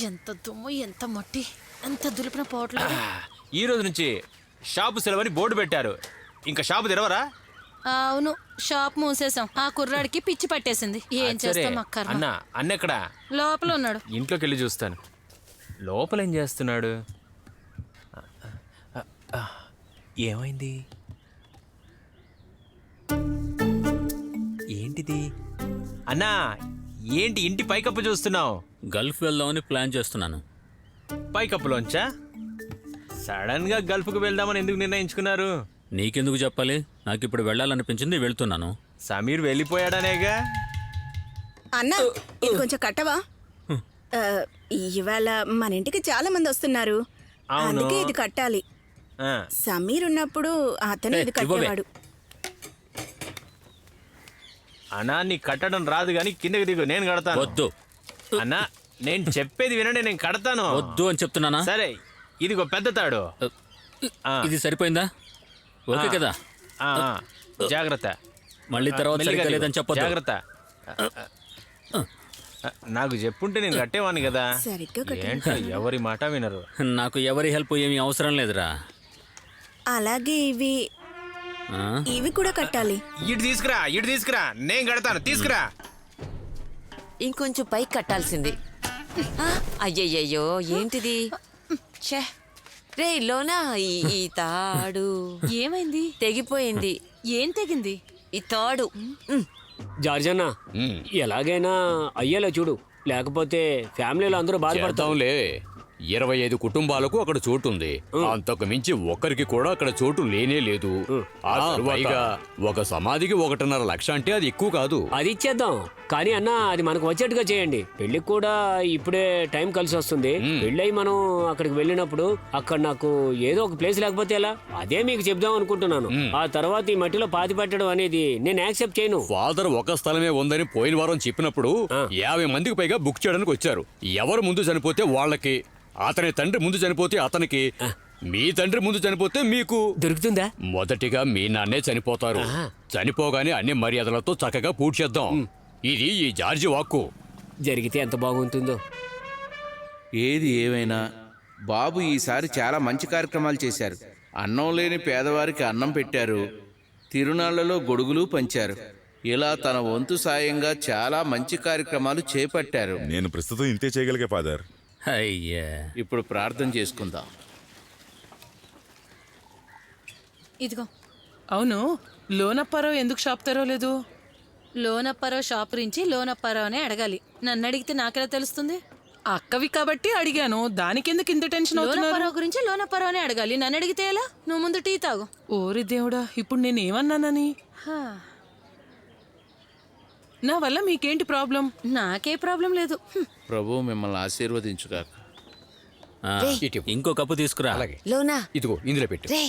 ఎంత దుమ్ము, ఎంత మట్టి, ఎంత దులిపిన పోవట్లేదు. ఈ రోజు నుంచి షాపు సెలవని బోర్డు పెట్టారు. ఇంకా షాపు తెరవరా? అవును, షాప్ మూసేసాం. ఆ కుర్రాడికి పిచ్చి పట్టేసింది. ఏం చేస్తాం అక్కర్మ. అన్న అన్నెక్కడా? లోపల ఉన్నాడు. ఇంట్లోకి వెళ్ళి చూస్తాను. లోపల ఏం చేస్తున్నాడు? ఏమైంది? ఏంటిది? అన్నా, ఏంటి ఇంటి పైకప్పు చూస్తున్నావు? గల్ఫ్ వెళ్దామని ప్లాన్ చేస్తున్నాను. పైకప్పులోంచా? సడన్ గా గల్ఫ్కు వెళ్దామని ఎందుకు నిర్ణయించుకున్నారు? నీకెందుకు చెప్పాలి? నాకు ఇప్పుడు వెళ్ళాలనిపించింది, వెళ్తున్నాను. సమీర్ వెళ్ళిపోయాడనేగా. అన్నా, ఇది కొంచెం కట్టవా? ఇవాళ మన ఇంటికి చాలా మంది వస్తున్నారు. అందుకే ఇది కట్టాలి. సమీర్ ఉన్నప్పుడు అతను ఇది కట్టేవాడు. అన్నా, నీకు కట్టడం రాదు కానీ కిందకి దిగు, నేను కడతాను. వద్దు అన్నా, నేను చెప్పేది వినండి, నేను కడతాను. వద్దు అని చెప్తున్నానా? సరే, ఇదిగో పెద్ద తాడు. ఇది సరిపోయిందా? ఓకే కదా? జాగ్రత్త. మళ్ళీ తర్వాత మెల్లిగా సరిగ్గా దిగు. లేదని చెప్పొద్దు. జాగ్రత్త. నాకు చెప్పుంటే నేను కట్టేవాడిని కదా. సరిగ్గా కట్టాను. ఏంటో ఎవరి మాట వినరు. నాకు ఎవరి హెల్ప్ ఏమీ అవసరం లేదురా. అలాగే ఇవి కూడా కట్టాలి. ఇటు తీసుకురా, నేను కడతాను. తీసుకురా. ఇంకొంచెం పైకి కట్టాల్సింది. అయ్యయ్యో, ఏంటిది? ఛే, రే లోనా, ఈ తాడు ఏమైంది? తెగిపోయింది. ఏం తెగింది? ఈ తాడు. జార్జన్న, ఎలాగైనా అయ్యేలా చూడు, లేకపోతే ఫ్యామిలీలో అందరూ బాధపడతాంలే. 25 కుటుంబాలకు అక్కడ చోటు ఉంది. అంతకు మించి ఒక్కరికి కూడా అక్కడ చోటు లేనే లేదు. పైగా ఒక సమాధికి 1.5 లక్ష అంటే అది ఎక్కువ కాదు. అది ఇచ్చేద్దాం, కానీ అన్న అది మనకు వచ్చేట్టుగా చేయండి. పెళ్లికి కూడా ఇప్పుడే టైం కలిసి వస్తుంది. పెళ్ళై మనం అక్కడికి వెళ్ళినప్పుడు అక్కడ నాకు ఏదో ఒక ప్లేస్ లేకపోతే ఎలా? అదే మీకు చెప్దాం అనుకుంటున్నాను. ఆ తర్వాత ఈ మట్టిలో పాతి పెట్టడం అనేది నేను యాక్సెప్ట్ చేయను. ఫాదర్ ఒక స్థలమే ఉందని పోయిన వారం చెప్పినప్పుడు 50 మందికి పైగా బుక్ చేయడానికి వచ్చారు. ఎవరు ముందు చనిపోతే వాళ్ళకి, అతని తండ్రి ముందు చనిపోతే అతనికి, మీ తండ్రి ముందు చనిపోతే మీకు దొరుకుతుందా? మొదటిగా మీ నాన్నే చనిపోతారు. చనిపోగానే అన్ని మర్యాదలతో చక్కగా పూర్తి చేద్దాం. ఇది ఈ జార్జి వాక్కు. జరిగితే ఎంత బాగుంటుందో. ఏది ఏమైనా బాబు ఈసారి చాలా మంచి కార్యక్రమాలు చేశారు. అన్నం లేని పేదవారికి అన్నం పెట్టారు, తిరునాళ్లలో గొడుగులు పంచారు. ఇలా తన వంతు సాయంగా చాలా మంచి కార్యక్రమాలు చేపట్టారు. నేను ప్రస్తుతం ఇంతే చేయగలిగే ఫాదర్. అయ్యా, ఇప్పుడు ప్రార్థన చేసుకుందాం. ఇదిగో. అవును, లోనప్పారావు ఎందుకు షాప్ తెరవలేదు? లోనప్పారావు షాప్ గురించి లోనప్పారావునే అడగాలి. నన్ను అడిగితే నాకెలా తెలుస్తుంది? అక్కవి కాబట్టి అడిగాను, దానికెందుకు ఇంత టెన్షన్ అవుతున్నారు? లోనప్పారావు గురించి లోనప్పారావునే అడగాలి. నన్ను అడిగితే ఎలా? నువ్వు ముందు టీ తాగు. ఓరి దేవుడా, ఇప్పుడు నేనేమన్నానని? నా వల్ల మీకేంటి ప్రాబ్లం? నాకే ప్రాబ్లం లేదు. ప్రభు మిమ్మల్ని ఆశీర్వదించుగాక. ఇంకో కప్పు తీసుకురా. లోనా, ఇదిగో ఇందులో పెట్టు. రే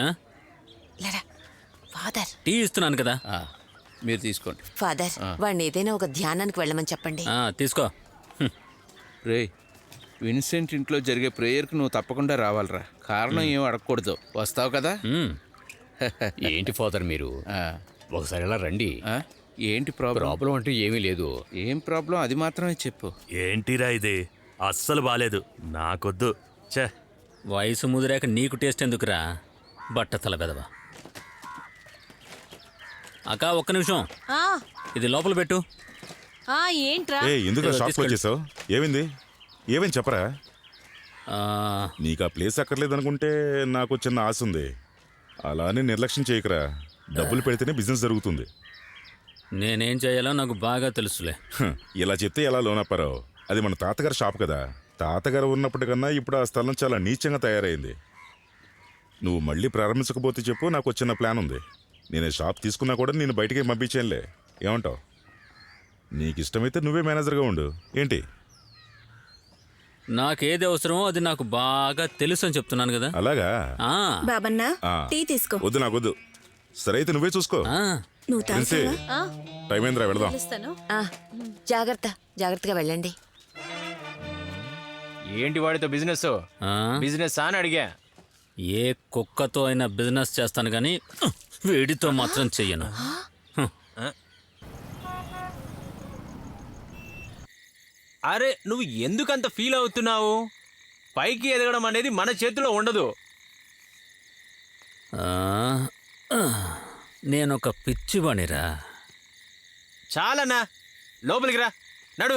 ఆ? లరా, ఫాదర్. టీ ఇస్తున్నాను కదా. మీరు తీసుకోండి. ఫాదర్, వాడిని ఏదైనా ఒక ధ్యానానికి వెళ్ళమని చెప్పండి. తీసుకో. రే, విన్సెంట్ ఇంట్లో జరిగే ప్రేయర్కి నువ్వు తప్పకుండా రావాలిరా. కారణం ఏం అడగకూడదు. వస్తావు కదా? ఏంటి ఫాదర్ మీరు? ఒకసారి ఇలా రండి. ఏంటి ప్రాబ్లం అంటే ఏమీ లేదు. ఏం ప్రాబ్లం అది మాత్రమే చెప్పు. ఏంటిరా ఇది? అస్సలు బాలేదు, నాకొద్దు. ఛే, వయసు ముదిరాక నీకు టేస్ట్ ఎందుకురా, బట్టతల బెదవా. అక్క, ఒక్క నిమిషం, ఇది లోపల పెట్టు. ఏంట్రా? ఎందుకు షాప్కి వచ్చేసావు? ఏమేం చెప్పరా? నీకు ఆ ప్లేస్ అక్కర్లేదనుకుంటే నాకు చిన్న ఆశ ఉంది. అలానే నిర్లక్ష్యం చేయకరా. డబ్బులు పెడితేనే బిజినెస్ జరుగుతుంది. నేనేం చేయాలో నాకు బాగా తెలుసులే. ఇలా చెప్తే ఎలా లోనప్పారావు? అది మన తాతగారి షాప్ కదా. తాతగారు ఉన్నప్పటికన్నా ఇప్పుడు ఆ స్థలం చాలా నీచంగా తయారైంది. నువ్వు మళ్ళీ ప్రారంభించకపోతే చెప్పు, నాకు చిన్న ప్లాన్ ఉంది. నేను షాప్ తీసుకున్నా కూడా నేను బయటికి పంపించేయంలే. ఏమంటావు? నీకు ఇష్టమైతే నువ్వే మేనేజర్గా ఉండు. ఏంటి? నాకేది అవసరమో అది నాకు బాగా తెలుసు అని చెప్తున్నాను కదా. అలాగా? బాబన్నా, టీ తీసుకో. వద్దు, నాకొద్దు. సరే అయితే నువ్వే చూసుకో. నువ్వు టైం ఏంద్రా, వెళదాం. జాగ్రత్తగా వెళ్ళండి. ఏంటి వాడితో బిజినెస్? బిజినెస్ అని అడిగా. ఏ కుక్కతో అయినా బిజినెస్ చేస్తాను కానీ వేడితో మాత్రం చెయ్యను. అరే నువ్వు ఎందుకంత ఫీల్ అవుతున్నావు? పైకి ఎదగడం అనేది మన చేతిలో ఉండదు. నేనొక పిచ్చివాణిరా. చాలన్నా, లోపలికి రా, నడు.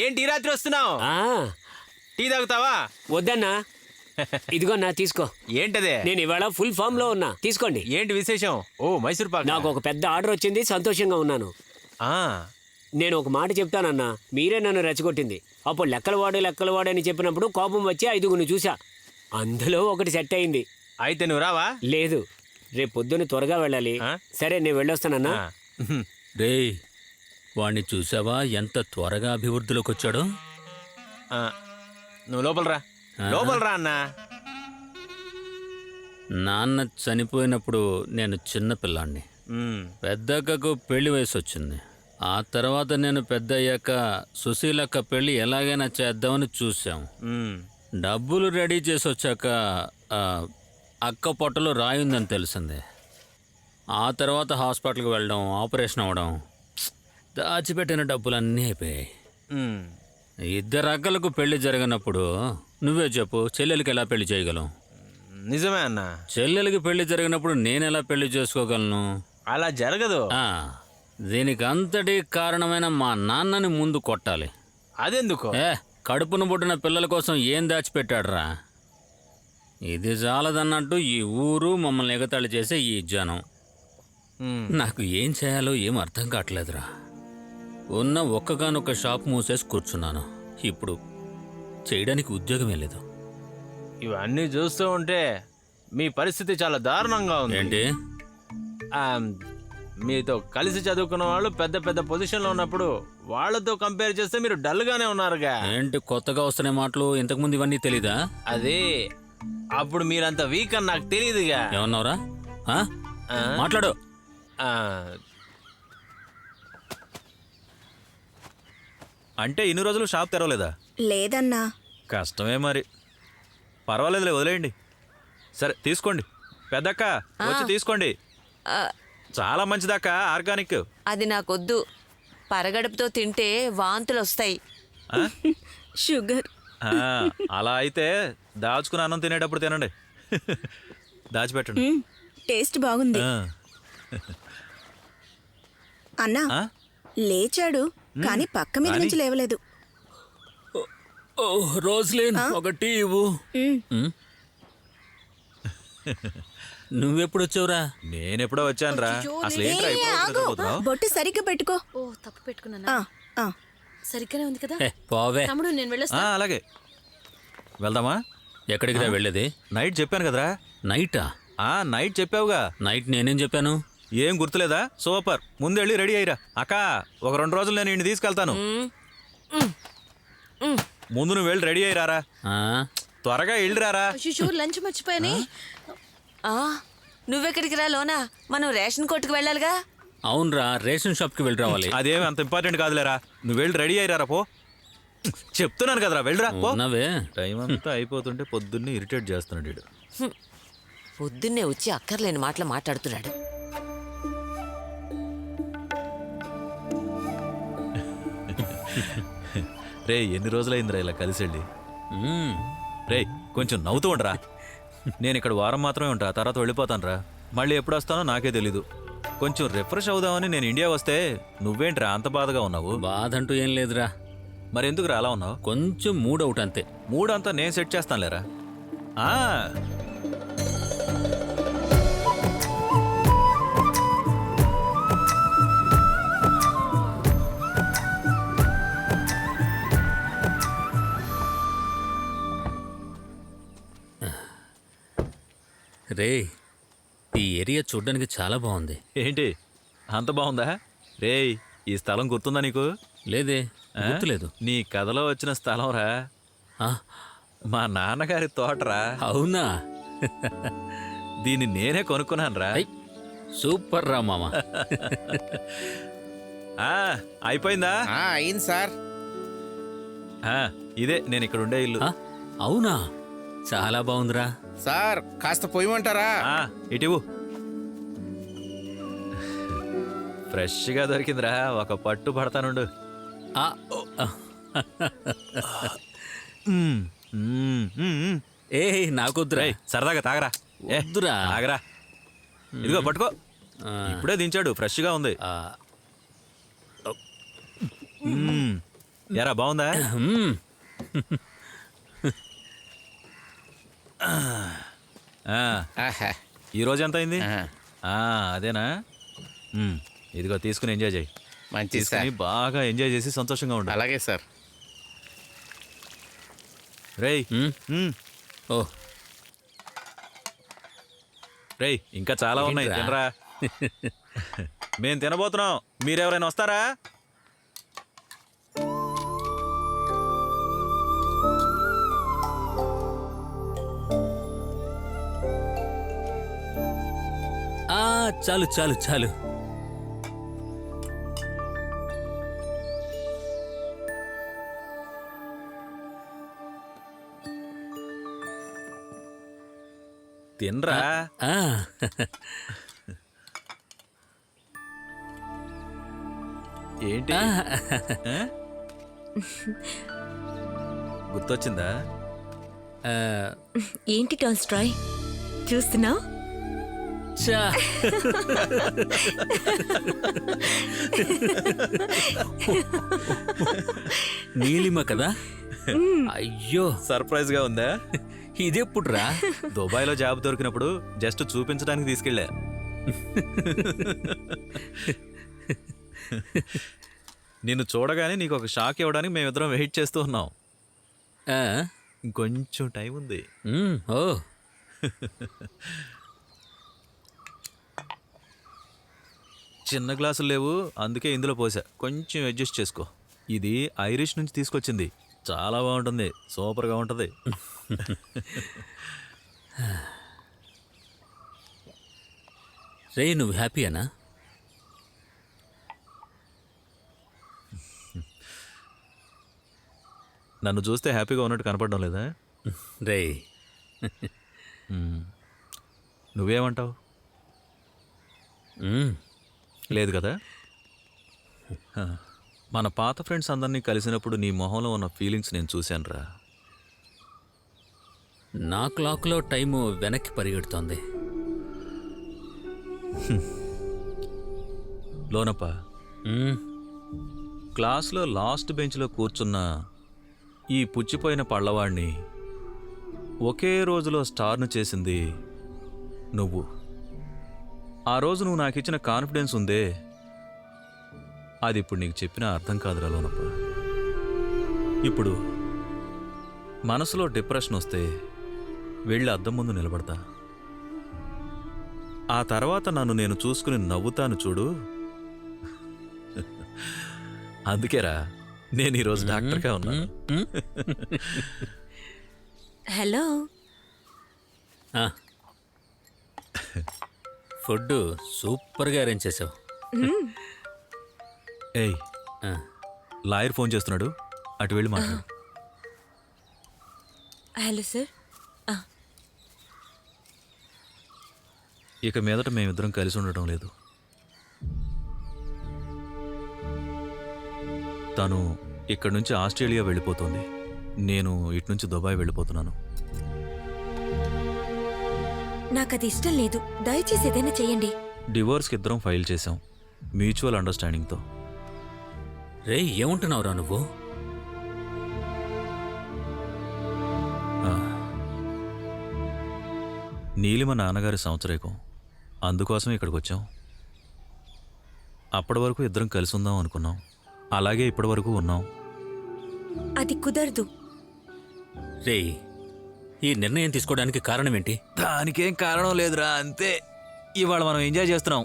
ఏంటి ఈ రాత్రి వస్తున్నావు? ఆ, టీ తాగుతావా? వద్దన్నా. ఇదిగో నా తీసుకో. ఏంటదే? నేను ఇవాళ ఫుల్ ఫామ్ లో ఉన్నా, తీసుకోండి. ఏంటి విశేషం? ఓ మైసూర్ పాక్. నాకు ఒక పెద్ద ఆర్డర్ వచ్చింది, సంతోషంగా ఉన్నాను. నేను ఒక మాట చెప్తానన్నా, మీరే నన్ను రెచ్చగొట్టింది. అప్పుడు లెక్కలవాడు అని చెప్పినప్పుడు కోపం వచ్చి 5గురిని చూసా. అందులో ఒకటి సెట్ అయింది. అయితే నువ్వు రావా? లేదు, రేపు పొద్దున్న త్వరగా వెళ్ళాలి. సరే, నేను వెళ్ళొస్తానన్నా. రేయ్, వాణ్ణి చూసావా ఎంత త్వరగా అభివృద్ధిలోకి వచ్చాడో? నువ్వు లోపలరా, లోపలరా అన్నా. నాన్న చనిపోయినప్పుడు నేను చిన్న పిల్లాన్ని. పెద్దక్కకు పెళ్లి వయసు వచ్చింది. ఆ తర్వాత నేను పెద్ద అయ్యాక సుశీలక్క పెళ్లి ఎలాగైనా చేద్దామని చూసాం. డబ్బులు రెడీ చేసి వచ్చాక అక్క పొట్టలో రాయి ఉందని తెలిసింది. ఆ తర్వాత హాస్పిటల్కి వెళ్ళడం, ఆపరేషన్ అవ్వడం, దాచిపెట్టిన డబ్బులన్నీ అయిపోయాయి. ఇద్దరు అక్కలకు పెళ్లి జరిగినప్పుడు నువ్వే చెప్పు, చెల్లెలకి ఎలా పెళ్లి చేయగలం? నిజమే అన్నా. చెల్లెలకి పెళ్లి జరిగినప్పుడు నేనెలా పెళ్లి చేసుకోగలను? అలా జరగదు. దీనికి అంతటి కారణమైన మా నాన్నని ముందు కొట్టాలి. అదెందుకు? కడుపును పుట్టిన పిల్లల కోసం ఏం దాచిపెట్టాడురా? ఇది చాలదన్నట్టు ఈ ఊరు మమ్మల్ని ఎగతాళి చేసే ఈ జనం. నాకు ఏం చేయాలో ఏం అర్థం కావట్లేదురా. ఉన్న ఒక్కగానొక్క షాప్ మూసేసి కూర్చున్నాను. ఇప్పుడు చేయడానికి ఉద్యోగమే లేదు. ఇవన్నీ చూస్తూ ఉంటే మీ పరిస్థితి చాలా దారుణంగా ఉంది. ఏంటి? మీతో కలిసి చదువుకున్న వాళ్ళు పెద్ద పెద్ద పొజిషన్లో ఉన్నప్పుడు వాళ్ళతో కంపేర్ చేస్తే మీరు డల్గానే ఉన్నారుగా. ఏంటి కొత్తగా వస్తున్న మాటలు? ఇంతకుముందు ఇవన్నీ తెలీదా? అదే, అప్పుడు మీరంత వీక్ అని నాకు తెలియదుగా. ఏమన్నావురా? మాట్లాడు. అంటే ఇన్ని రోజులు షాప్ తెరవలేదా? లేదన్నా. కష్టమే మరి. పర్వాలేదులే, వదిలేయండి. సరే తీసుకోండి. పెద్దక్క వచ్చి తీసుకోండి. చాలా మంచిదక్క, ఆర్గానిక్. అది నాకొద్దు. పరగడుపుతో తింటే వాంతులు వస్తాయి. షుగర్. అలా అయితే దాచుకుని అన్నం తినేటప్పుడు తినండి. దాచిపెట్టండి. టేస్ట్ బాగుంది. అన్నా, లేచాడు కానీ పక్క మీద నుంచి లేవలేదు. రోజ్లేన్, ఒక టీ ఇవ్వు. నువ్వెప్పుడు వచ్చావురా? నేనెప్పుడో వచ్చాను రా. అసలు ఏంట్రా బొట్టు సరిగ్గా పెట్టుకో. ఓ, తప్పు పెట్టుకున్నానా? సరిగ్గానే ఉంది కదా. పోవే తమ్ముడు, నేను వెళ్ళొస్తా. అలాగే వెళ్దామా? ఎక్కడికి రా వెళ్ళేది? నైట్ చెప్పాను కదరా. నైటా? నైట్ చెప్పావుగా. నైట్ నేనేం చెప్పాను? ఏం గుర్తులేదా? సూపర్, ముందు వెళ్ళి రెడీ అయ్యిరా. అక్క, ఒక 2 రోజులు నేను ఇంటిని తీసుకెళ్తాను. ముందు నువ్వు వెళ్ళి రెడీ అయ్యిరారా. త్వరగా వెళ్ళిరారా. లంచ్ మర్చిపోయాని. నువ్వెక్కడికి రా లోనా? మనం రేషన్ కొట్టుకు వెళ్ళాలిగా. అవునరా, రేషన్ షాప్కి వెళ్ళి రావాలి. అదేమి అంత ఇంపార్టెంట్ కాదులేరా. నువ్వు వెళ్ళి రెడీ అయ్యిరారా. పో, చెప్తున్నాను కదరా, వెళ్ళరా. టైం అంతా అయిపోతుంటే పొద్దున్నే ఇరిటేట్ చేస్తున్నాడు వీడు. పొద్దున్నే వచ్చి అక్కర్లేని మాటలు మాట్లాడుతున్నాడు. రే, ఎన్ని రోజులైందిరా ఇలా కలిసి వెళ్ళి. రే, కొంచెం నవ్వుతూ ఉండరా. నేను ఇక్కడ వారం మాత్రమే ఉంటా, తర్వాత వెళ్ళిపోతాను రా. మళ్ళీ ఎప్పుడు వస్తానో నాకే తెలీదు. కొంచెం రిఫ్రెష్ అవుదామని నేను ఇండియా వస్తే నువ్వేంట్రా అంత బాధగా ఉన్నావు? బాధ అంటూ ఏం లేదురా. మరి ఎందుకు రా అలా ఉన్నావు? కొంచెం మూడ్ అవుట్ అంతే. మూడ్ అంతా నేను సెట్ చేస్తాను లేరా. రే, ఈ ఏరియా చూడ్డానికి చాలా బాగుంది. ఏంటి అంత బాగుందా? రే, ఈ స్థలం గుర్తుందా నీకు? లేదే, గుర్తులేదు. నీ కథలో వచ్చిన స్థలం రా. మా నాన్నగారి తోటరా. అవునా? దీన్ని నేనే కొనుక్కున్నాను రా. సూపర్ రా మామ. అయిపోయిందా? అయింది సార్. ఇదే నేను ఇక్కడ ఉండే ఇల్లు. అవునా? చాలా బాగుందిరా. సార్, కాస్త పోయమంటారా? ఇటివు. ఫ్రెష్గా దొరికిందిరా, ఒక పట్టు పడతానుండు. ఆ, ఆ. ఏ నాకొద్దురా రేయ్, సరదాగా తాగరా. వద్దురా. తాగరా. ఇదిగో పట్టుకో. ఇప్పుడే దించాడు, ఫ్రెష్గా ఉంది. ఎరా బాగుందా? ఆహా. ఈ రోజు ఎంత అయింది? ఆ. అదేనా? ఇదిగో తీసుకుని ఎంజాయ్ చేయి. మంచిది సార్. తీసుకుని బాగా ఎంజాయ్ చేసి సంతోషంగా ఉండు. అలాగే సార్. రేయ్. ఓ రేయ్, ఇంకా చాలా ఉన్నాయి, ఏంట్రా? తినరా. మేం తినబోతున్నాం, మీరెవరైనా వస్తారా? చాలు చాలు చాలు. తినరా. ఆ, ఏంటి? ఆ? గుర్తొచ్చిందా? ఆ, ఏంటి టాల్స్టాయ్ చూస్తున్నా? చా. నీలిమ కదా? అయ్యో, సర్ప్రైజ్ గా ఉందా? ఇదెప్పుడురా? దుబాయ్లో జాబ్ దొరికినప్పుడు జస్ట్ చూపించడానికి తీసుకెళ్ళా. నిన్ను చూడగానే నీకు ఒక షాక్ ఇవ్వడానికి మేమిద్దరం వెయిట్ చేస్తూ ఉన్నాం. ఆ, ఇంకొంచెం టైం ఉంది. ఓ చిన్న గ్లాసులు లేవు, అందుకే ఇందులో పోసా. కొంచెం అడ్జస్ట్ చేసుకో. ఇది ఐరిష్ నుంచి తీసుకొచ్చింది, చాలా బాగుంటుంది, సూపర్గా ఉంటుంది. రే, నువ్వు హ్యాపీయేనా? నన్ను చూస్తే హ్యాపీగా ఉన్నట్టు కనపడడం లేదా? రే, నువ్వేమంటావు? లేదు కదా? హ. మన పాత ఫ్రెండ్స్ అందరినీ కలిసినప్పుడు నీ మొహంలో ఉన్న ఫీలింగ్స్ నేను చూశానురా. నా క్లాక్లో టైము వెనక్కి పరిగెడుతోంది. లోనప్ప, క్లాస్లో లాస్ట్ బెంచ్లో కూర్చున్న ఈ పుచ్చిపోయిన పళ్ళవాడిని ఒకే రోజులో స్టార్ను చేసింది నువ్వు. ఆ రోజు నువ్వు నాకు ఇచ్చిన కాన్ఫిడెన్స్ ఉందే, అది ఇప్పుడు నీకు చెప్పినా అర్థం కాదురా లోనప్ప. ఇప్పుడు మనసులో డిప్రెషన్ వస్తే వెళ్ళి అద్దం ముందు నిలబడతా. ఆ తర్వాత నన్ను నేను చూసుకుని నవ్వుతాను చూడు. అందుకేరా నేను ఈరోజు డాక్టర్గా ఉన్నాను. హలో. ఫుడ్ సూపర్గా అరేంజ్ చేసావు. ఏయ్, లాయర్ ఫోన్ చేస్తున్నాడు, అటు వెళ్ళి మాట్లాడు. Hello sir. ఇక మీదట మేమిద్దరం కలిసి ఉండటం లేదు. తను ఇక్కడి నుంచి ఆస్ట్రేలియా వెళ్ళిపోతుంది, నేను ఇటు నుంచి దుబాయ్ వెళ్ళిపోతున్నాను. నాకది ఇష్టం లేదు, దయచేసి ఏదైనా చెయ్యండి. డివోర్స్కి ఇద్దరం ఫైల్ చేశాం, మ్యూచువల్ అండర్స్టాండింగ్తో. రే, ఏముంటున్నావురా నువ్వు? నీలిమ నాన్నగారి సంవత్సరేకం, అందుకోసం ఇక్కడికి వచ్చాం. అప్పటి వరకు ఇద్దరం కలిసి ఉందాం అనుకున్నాం, అలాగే ఇప్పటి వరకు ఉన్నాం. అది కుదరదు. రే, ఈ నిర్ణయం తీసుకోవడానికి కారణం ఏంటి? దానికేం కారణం లేదురా, అంతే. ఇవాళ మనం ఎంజాయ్ చేస్తున్నాం.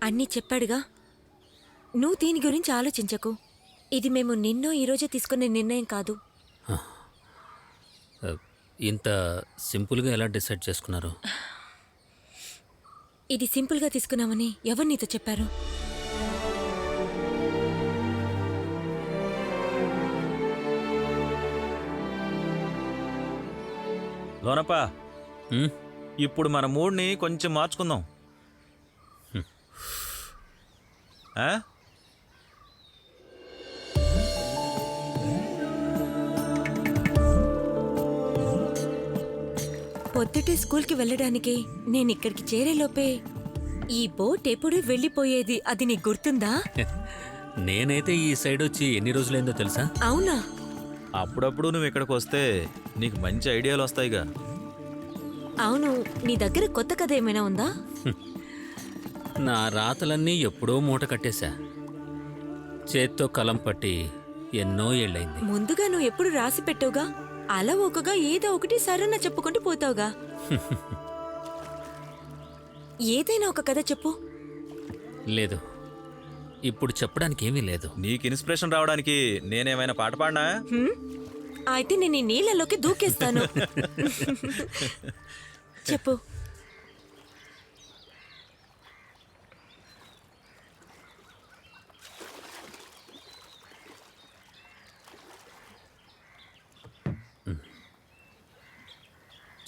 అన్నీ చెప్పాడుగా, నువ్వు దీని గురించి ఆలోచించకు. ఇది మేము నిన్నో ఈరోజే తీసుకునే నిర్ణయం కాదు. ఇంత సింపుల్గా ఎలా డిసైడ్ చేసుకున్నారు? ఇది సింపుల్గా తీసుకున్నామని ఎవరు నీతో చెప్పారు? లోనప్పా, హ్మ్? ఇప్పుడు మన మూడ్ని కొంచెం మార్చుకుందాం. ఆ? పొద్దుటే స్కూల్కి వెళ్ళడానికి నేను ఇక్కడికి చేరేలోపే ఈ బోట్ ఎప్పుడు వెళ్ళిపోయేది, అది నీకు గుర్తుందా? నేనైతే ఈ సైడ్ వచ్చి ఎన్ని రోజులైందో తెలుసా? అవునా? అప్పుడప్పుడు నువ్వు ఇక్కడికి వస్తే నీకు మంచి ఐడియాలు వస్తాయిగా. అవును, నీ దగ్గర కొత్త కథ ఏమైనా ఉందా? నా రాతలన్నీ ఎప్పుడో మూట కట్టేశా. చేత్తో కలం పట్టి ఎన్నో ఏళ్ళైంది. ముందుగా నువ్వు ఎప్పుడు రాసి పెట్టవుగా, అలా ఒకగా ఏదో ఒకటి సరన్నా చెప్పుకుంటూ పోతావుగా. ఏదైనా ఒక కథ చెప్పు. లేదు, ఇప్పుడు చెప్పడానికి ఏమీ లేదు. నీకు ఇన్స్పిరేషన్ రావడానికి నేనేమైనా పాట పాడినా? హ్మ్? అయితే నేను ఈ నీళ్ళలోకి దూకేస్తాను. చెప్పు.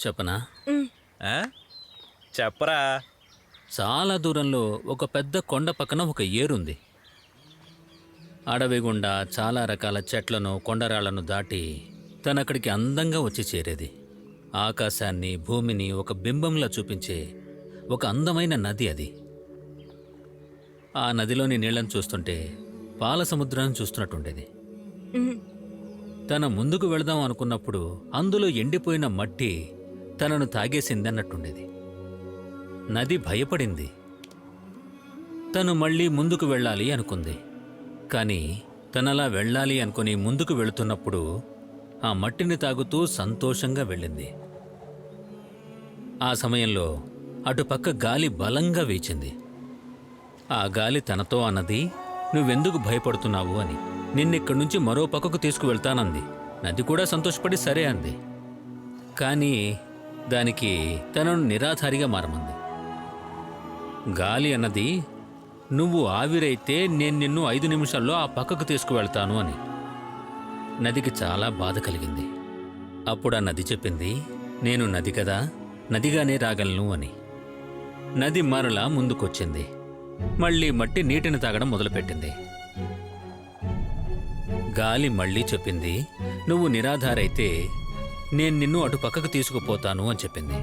చెప్పనా? ఆ? చెప్పరా. చాలా దూరంలో ఒక పెద్ద కొండ పక్కన ఒక ఏరుంది. అడవి గుండా చాలా రకాల చెట్లను, కొండరాళ్లను దాటి తనక్కడికి అందంగా వచ్చి చేరేది. ఆకాశాన్ని, భూమిని ఒక బింబంలా చూపించే ఒక అందమైన నది అది. ఆ నదిలోని నీళ్లను చూస్తుంటే పాల సముద్రాన్ని చూస్తున్నట్టుండేది. తన ముందుకు వెళదాం అనుకున్నప్పుడు అందులో ఎండిపోయిన మట్టి తనను తాగేసిందన్నట్టుండేది. నది భయపడింది. తను మళ్ళీ ముందుకు వెళ్ళాలి అనుకుంది. కానీ తనలా వెళ్ళాలి అనుకుని ముందుకు వెళుతున్నప్పుడు ఆ మట్టిని తాగుతూ సంతోషంగా వెళ్ళింది. ఆ సమయంలో అటుపక్క గాలి బలంగా వీచింది. ఆ గాలి తనతో అన్నది, నువ్వెందుకు భయపడుతున్నావు అని. నిన్నిక్కడి నుంచి మరో పక్కకు తీసుకువెళ్తానంది. నది కూడా సంతోషపడి సరే అంది. కానీ దానికి తనను నిరాధారిగా మారమంది. గాలి అన్నది, నువ్వు ఆవిరైతే నేను నిన్ను 5 నిమిషాల్లో ఆ పక్కకు తీసుకువెళ్తాను అని. నదికి చాలా బాధ కలిగింది. అప్పుడు ఆ నది చెప్పింది, నేను నది కదా, నదిగానే రాగలను అని. నది మరలా ముందుకొచ్చింది. మళ్ళీ మట్టి నీటిని తాగడం మొదలుపెట్టింది. గాలి మళ్ళీ చెప్పింది, నువ్వు నిరాధారైతే నేను నిన్ను అటు పక్కకు తీసుకుపోతాను అని చెప్పింది.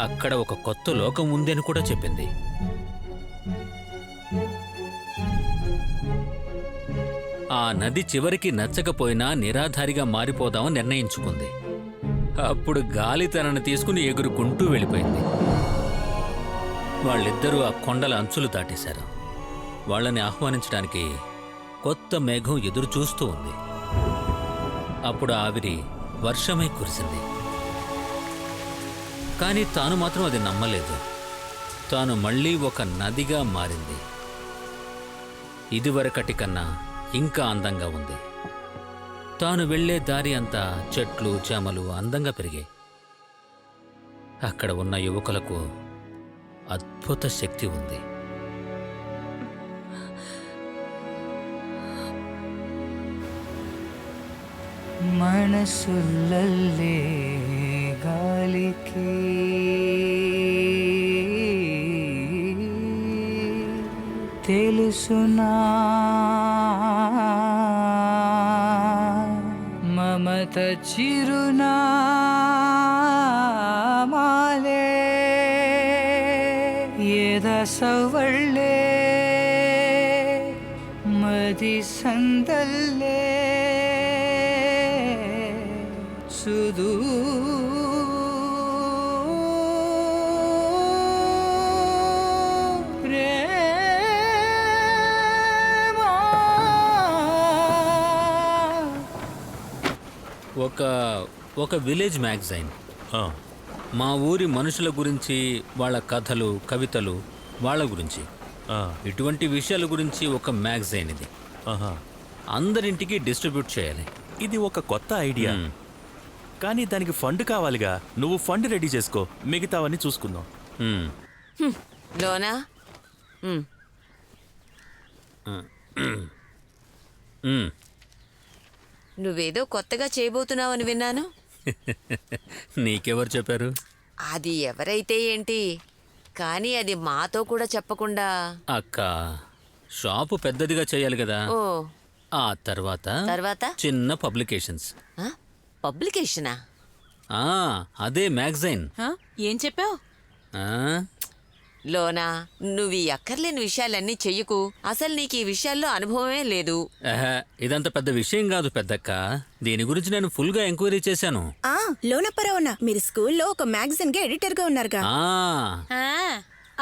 అక్కడ ఒక కొత్త లోకం ఉంది అని కూడా చెప్పింది. ఆ నది చివరికి నచ్చకపోయినా నిరాధారిగా మారిపోదామని నిర్ణయించుకుంది. అప్పుడు గాలి తనను తీసుకుని ఎగురుకుంటూ వెళ్ళిపోయింది. వాళ్ళిద్దరూ ఆ కొండల అంచులు దాటేశారు. వాళ్ళని ఆహ్వానించడానికి కొత్త మేఘం ఎదురు చూస్తూ ఉంది. అప్పుడు ఆవిరి వర్షమై కురిసింది. కానీ తాను మాత్రం అది నమ్మలేదు. తాను మళ్ళీ ఒక నదిగా మారింది. ఇదివరకటి కన్నా ఇంకా అందంగా ఉంది. తాను వెళ్లే దారి అంతా చెట్లు, చేమలు అందంగా పెరిగాయి. అక్కడ ఉన్న యువకులకు అద్భుత శక్తి ఉంది. మనసుల్లే గాలికి తెలుసునా మమత చిరునా మాలే ఎద సవళ్ళే మది సందల్లే సుదూ ఒక విలేజ్ మ్యాగజైన్. మా ఊరి మనుషుల గురించి, వాళ్ళ కథలు, కవితలు, వాళ్ళ గురించి, ఇటువంటి విషయాల గురించి ఒక మ్యాగజైన్ ఇది. అందరింటికి డిస్ట్రిబ్యూట్ చేయాలి. ఇది ఒక కొత్త ఐడియా, కానీ దానికి ఫండ్ కావాలిగా. నువ్వు ఫండ్ రెడీ చేసుకో, మిగతావన్నీ చూసుకుందాం. లోనా నువ్వేదో కొత్తగా చేయబోతున్నావని విన్నాను. నీకెవరు చెప్పారు? అది ఎవరైతే ఏంటి, కానీ అది మాతో కూడా చెప్పకుండా. అక్క, షాపు పెద్దదిగా చేయాలి కదా. ఓ ఆ తర్వాత తర్వాత చిన్న పబ్లికేషన్స్. పబ్లికేషనా? అదే మ్యాగజైన్. ఏం చెప్పావు? లోనా, నువ్వు ఈ అక్కర్లేని విషయాలన్నీ చెయ్యకు. అసలు నీకు ఈ విషయాల్లో అనుభవమే లేదు. ఇదంత పెద్ద విషయం కాదు పెద్దక్క. దీని గురించి నేను ఫుల్ గా ఎంక్వైరీ చేశాను. లోనపరవనా, మీరు స్కూల్లో ఒక మ్యాగజైన్ గా ఎడిటర్ గా ఉన్నారుగా.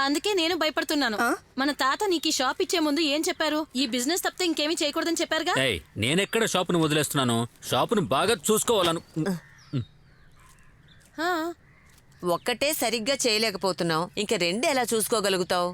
అందుకే నేను భయపడుతున్నాను. మన తాత నీకు ఈ షాప్ ఇచ్చే ముందు ఏం చెప్పారు? ఈ బిజినెస్ తప్పితే ఇంకేమీ చేయకూడదని చెప్పారుగా. నేనెక్కడ షాపును వదిలేస్తున్నాను? షాపును బాగా చూసుకోవాలను. ఒక్కటే సరిగ్గా చేయలేకపోతున్నావు, ఇంక రెండు ఎలా చూసుకోగలుగుతావు?